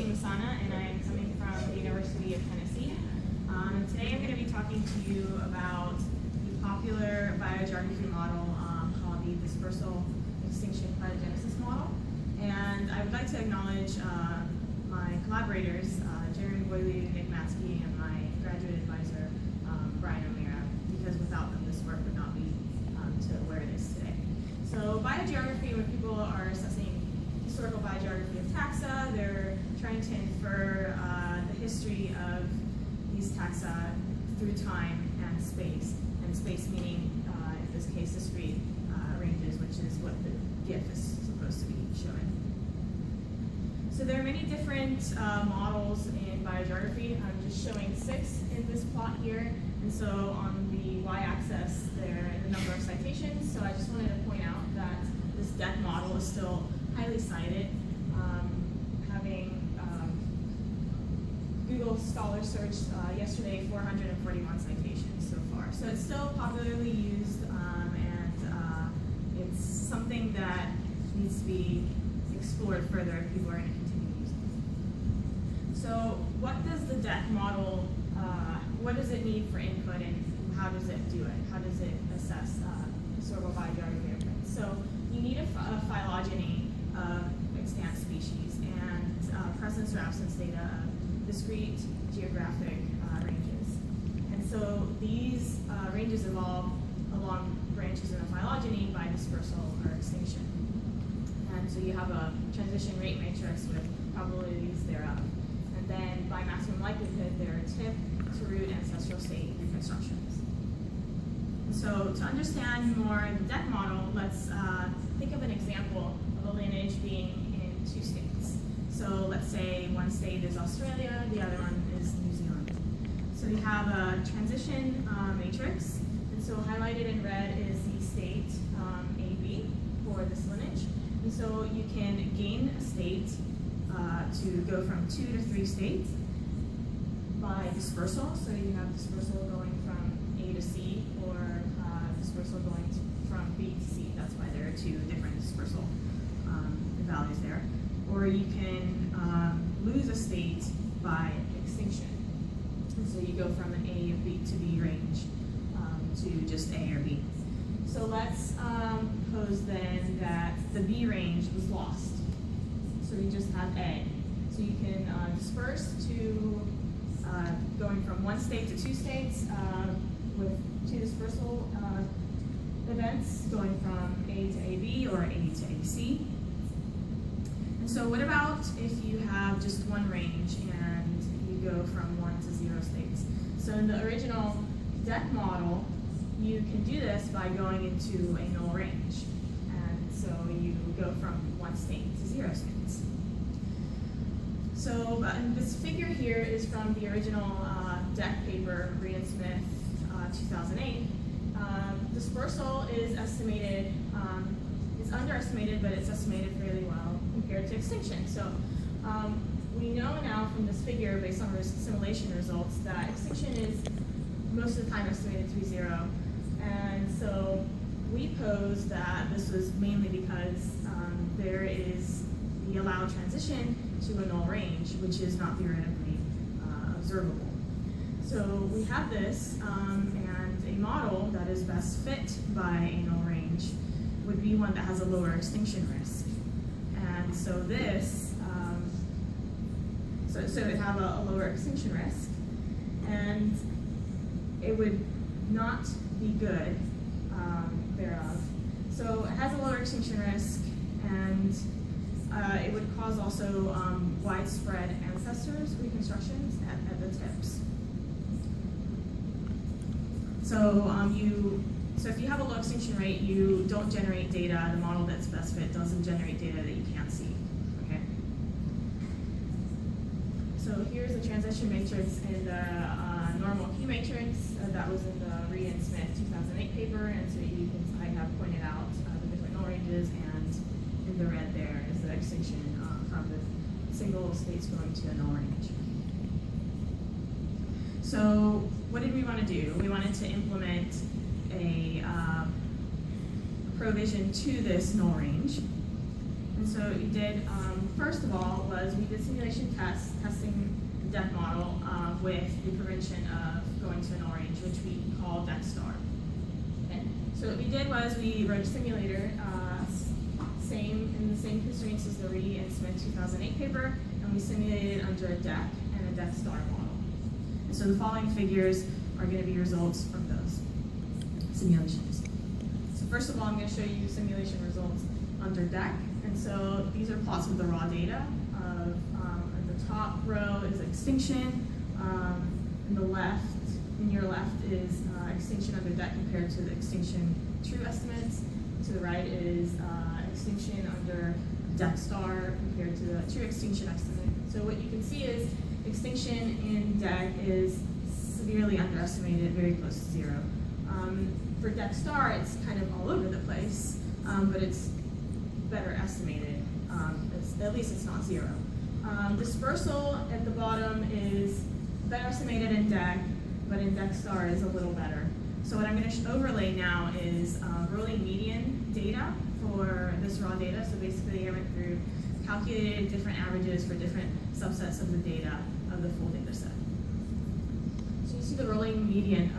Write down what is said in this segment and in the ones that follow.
Massana, and I am coming from the University of Tennessee. Today I'm going to be talking to you about the popular biogeography model called the Dispersal-extinction-cladogenesis model. And I would like to acknowledge my collaborators, Beaulieu, Matzke, and my graduate advisor, Brian O'Meara, because without them this work would not be to where it is today. So biogeography, when people are assessing historical biogeography of taxa, they're trying to infer the history of these taxa through time and space meaning, in this case, discrete ranges, which is what the GIF is supposed to be showing. So there are many different models in biogeography. I'm just showing 6 in this plot here. And so on the y-axis, there are the number of citations. So I just wanted to point out that this DEC model is still highly cited, having Google Scholar searched yesterday 441 citations so far. So it's still popularly used, and it's something that needs to be explored further if people are going to continue using it. So what does the DEC model, what does it need for input, and how does it do it? How does it assess historical biogeography of things? So you need a phylogeny of extant species and presence or absence data of discrete geographic ranges. And so these ranges evolve along branches in a phylogeny by dispersal or extinction. And so you have a transition rate matrix with probabilities thereof. And then by maximum likelihood, there are tip to root ancestral state reconstructions. And so to understand more the DEC model, let's think of an example of a lineage being in 2 states. So let's say one state is Australia, the other one is New Zealand. So you have a transition matrix, and so highlighted in red is the state AB for this lineage. And so you can gain a state to go from 2 to 3 states by dispersal. So you have dispersal going from A to C, or dispersal going from B to C. That's why there are 2 different dispersal values there. Or you can lose a state by extinction. And so you go from an A and B to B range to just A or B. So let's suppose then that the B range was lost. So you just have A. So you can disperse to going from 1 state to 2 states with 2 dispersal events going from A to AB or A to AC. And so what about if you have just 1 range and you go from 1 to 0 states? So in the original DEC model, you can do this by going into a null range. And so you go from 1 state to 0 states. So this figure here is from the original DEC paper, Reed and Smith, 2008. Dispersal is estimated, it's underestimated, but it's estimated fairly well compared to extinction. So we know now from this figure, based on simulation results, that extinction is most of the time estimated to be 0. And so we pose that this was mainly because there is the allowed transition to a null range, which is not theoretically observable. So we have this, and a model that is best fit by a null range would be one that has a lower extinction risk. And so this, so it would have a lower extinction risk, and it would not be good thereof. So it has a lower extinction risk, and it would cause also widespread ancestors reconstructions at the tips. So so if you have a low extinction rate, you don't generate data. The model that's best fit doesn't generate data that you can't see. Okay. So here's the transition matrix in the normal key matrix that was in the Reed and Smith 2008 paper, and so I have pointed out the different null ranges, and in the red there is the extinction from the single states going to a null range. So what did we want to do? We wanted to implement a provision to this null range. And so what we did, first of all, was we did simulation tests, testing the deck model with the prevention of going to a null range, which we call deck star. Okay. So what we did was we wrote a simulator, in the same constraints as the Ree and Smith 2008 paper, and we simulated under a deck and a deck star model. And so the following figures are going to be results from those simulations. So first of all, I'm going to show you simulation results under deck. And so these are plots of the raw data. The top row is extinction, and in your left is extinction under deck compared to the extinction true estimates. To the right is extinction under deck star compared to the true extinction estimate. So what you can see is extinction in deck is severely underestimated, very close to zero. For deck star, it's kind of all over the place, but it's better estimated. At least it's not zero. Dispersal at the bottom is better estimated in deck, but in deck star is a little better. So what I'm going to overlay now is rolling median data for this raw data. So basically I went through, calculated different averages for different subsets of the data of the full data set. So you see the rolling median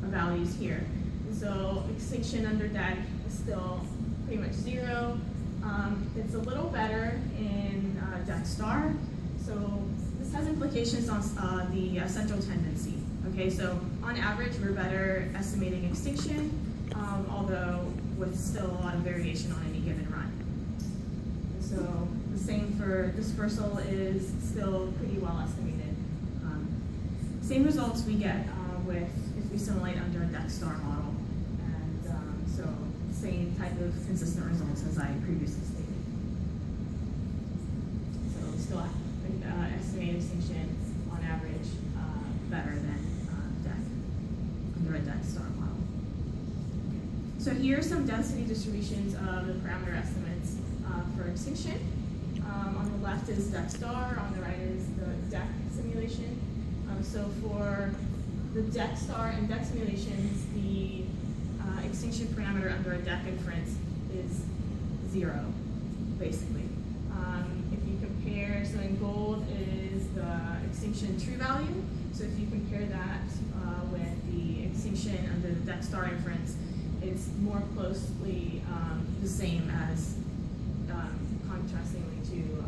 values here. And so extinction under deck is still pretty much zero. It's a little better in deck star. So this has implications on the central tendency. Okay, so on average, we're better estimating extinction, although with still a lot of variation on any given run. And so the same for dispersal is still pretty well estimated. Same results we get if we simulate under a deck star model. And so same type of consistent results as I previously stated. So we still estimate extinction on average better than under a deck star model. Okay. So here are some density distributions of the parameter estimates for extinction. On the left is deck star, on the right is the deck simulation. So for the deck star and deck simulations, the extinction parameter under a deck inference is zero, basically. If you compare, so in gold is the extinction true value. So if you compare that with the extinction under the deck star inference, it's more closely the same as contrastingly to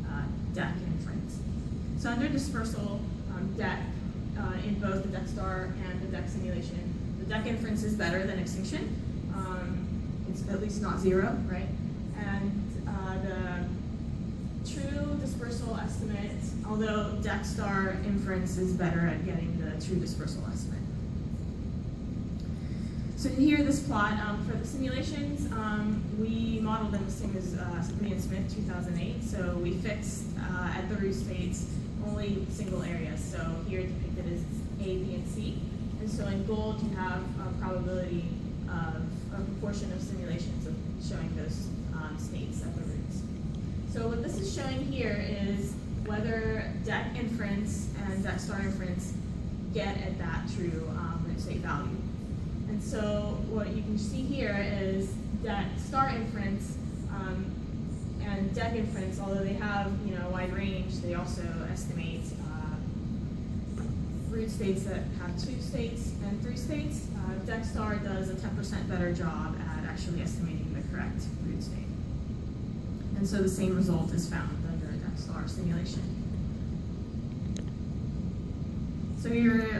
the deck inference. So under dispersal, deck, in both the deck star and the deck simulation, the deck inference is better than extinction. It's at least not zero, right? And the true dispersal estimate, although deck star inference is better at getting the true dispersal estimate. So here, this plot for the simulations, we modeled them the same as Ree and Smith 2008. So we fixed at the root states only single areas. So here depicted as A, B, and C. And so in gold, you have a probability of a proportion of simulations of showing those states at the roots. So what this is showing here is whether deck inference and deck star inference get at that true root state value. And so what you can see here is that star inference and deck inference, although they have a wide range, they also estimate root states that have 2 states and 3 states. Deck star does a 10% better job at actually estimating the correct root state. And so the same result is found under a deck star simulation. So we were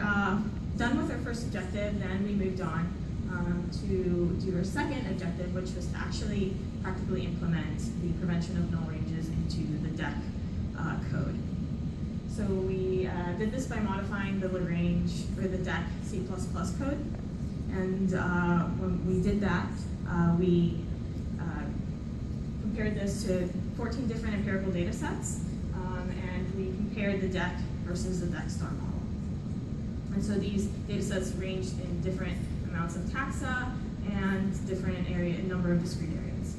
done with our first objective, then we moved on to do our second objective, which was to actually practically implement the prevention of null ranges into the deck code. So we did this by modifying the Lagrange for the deck C++ code. And when we did that, we compared this to 14 different empirical data sets, and we compared the deck versus the deck star model. And so these data sets ranged in different amounts of taxa and different number of discrete areas.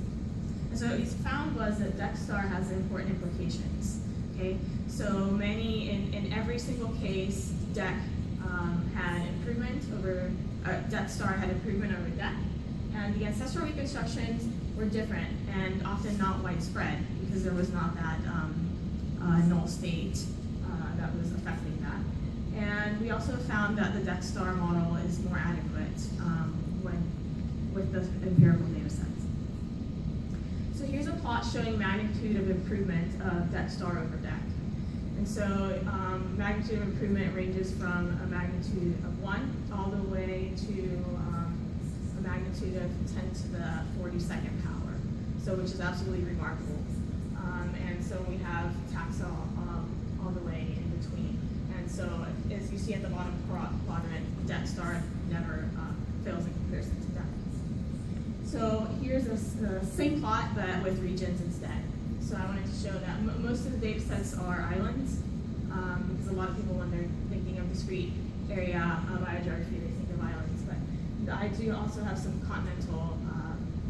And so what we found was that deck star has important implications. Okay, so in every single case, deck had improvement over deck star had improvement over deck, and the ancestral reconstructions were different and often not widespread because there was not that null state that was affecting that. And we also found that the DEC star model is more adequate with the empirical data sets. So here's a plot showing magnitude of improvement of DEC star over DEC. And so magnitude of improvement ranges from a magnitude of 1 all the way to a magnitude of 10 to the 42nd power, so which is absolutely remarkable. And so we have taxa all the way in between. And so as you see at the bottom quadrant, DEC star never fails in comparison to DEC. So here's the same plot, but with regions instead. So I wanted to show that most of the data sets are islands, because a lot of people, when they're thinking of discrete area biogeography, they think of islands. But I do also have some continental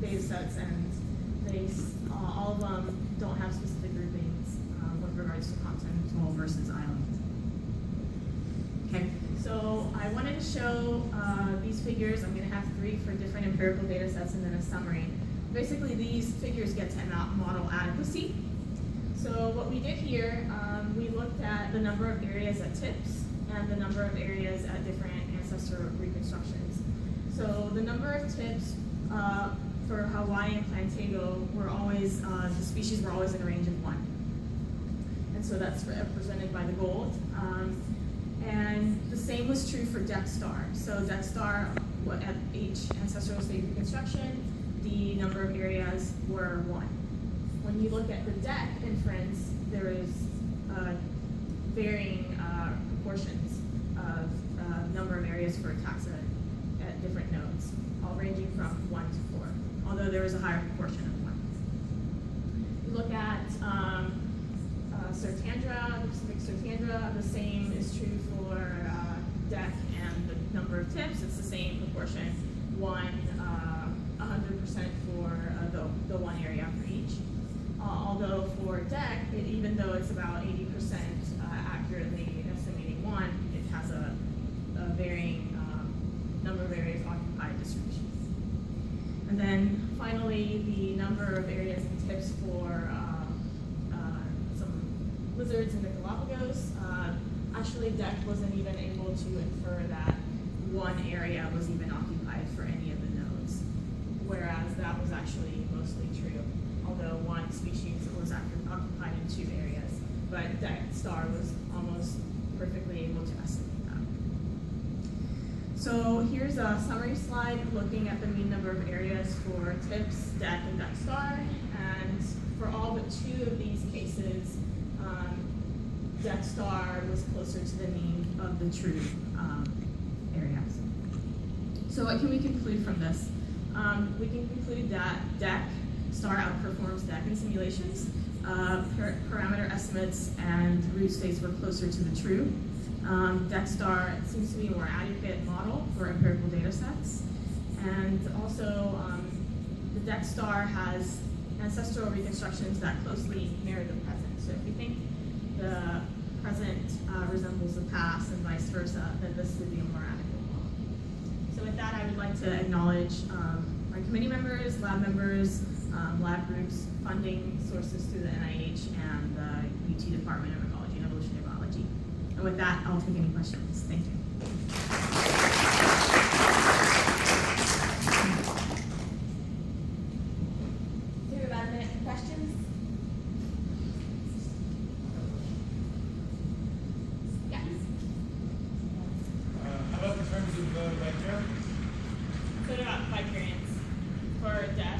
data sets, and all of them don't have specific groupings with regards to continental versus island. Okay, so I wanted to show these figures. I'm going to have 3 for different empirical data sets and then a summary. Basically, these figures get to model adequacy. So what we did here, we looked at the number of areas at tips and the number of areas at different ancestral reconstructions. So the number of tips for Hawaii and Plantago were always, the species were always in a range of 1. And so that's represented by the gold. And the same was true for DEC star. So DEC star, at each ancestral state reconstruction, the number of areas were 1. When you look at the DEC inference, there is varying proportions of number of areas for taxa at different nodes, all ranging from 1 to 4, although there is a higher proportion of 1. You look at Sertandra, the Pacific Sertandra, the same is true for DEC and the number of tips. It's the same proportion, 100% for the 1 area for each. Although for DEC, even though it's about 80% accurately estimating 1, it has a varying number of areas occupied distribution. And then finally, the number of areas and tips for some lizards in the Galapagos. Actually, DEC wasn't even able to infer that 1 area was even occupied for any of the nodes, whereas that was actually mostly true, although 1 species was occupied in 2 areas, but DEC star was almost perfectly able to estimate that. So here's a summary slide looking at the mean number of areas for tips, DEC, and DEC star, and for all but 2 of these cases, DEC star was closer to the mean of the true areas. So what can we conclude from this? We can conclude that DEC star outperforms DEC in simulations. Parameter estimates and root states were closer to the true. DEC star seems to be a more adequate model for empirical data sets. And also, the DEC star has ancestral reconstructions that closely mirror the present. So if you think the present resembles the past and vice versa, then this would be a more adequate model. So with that, I would like to acknowledge our committee members, lab groups, funding sources through the NIH and the UT Department of Ecology and Evolutionary Biology. And with that, I'll take any questions. Thank you. Do we have about a minute for questions? Yeah. How about in terms of bacteria? So about 5 variants for DEC.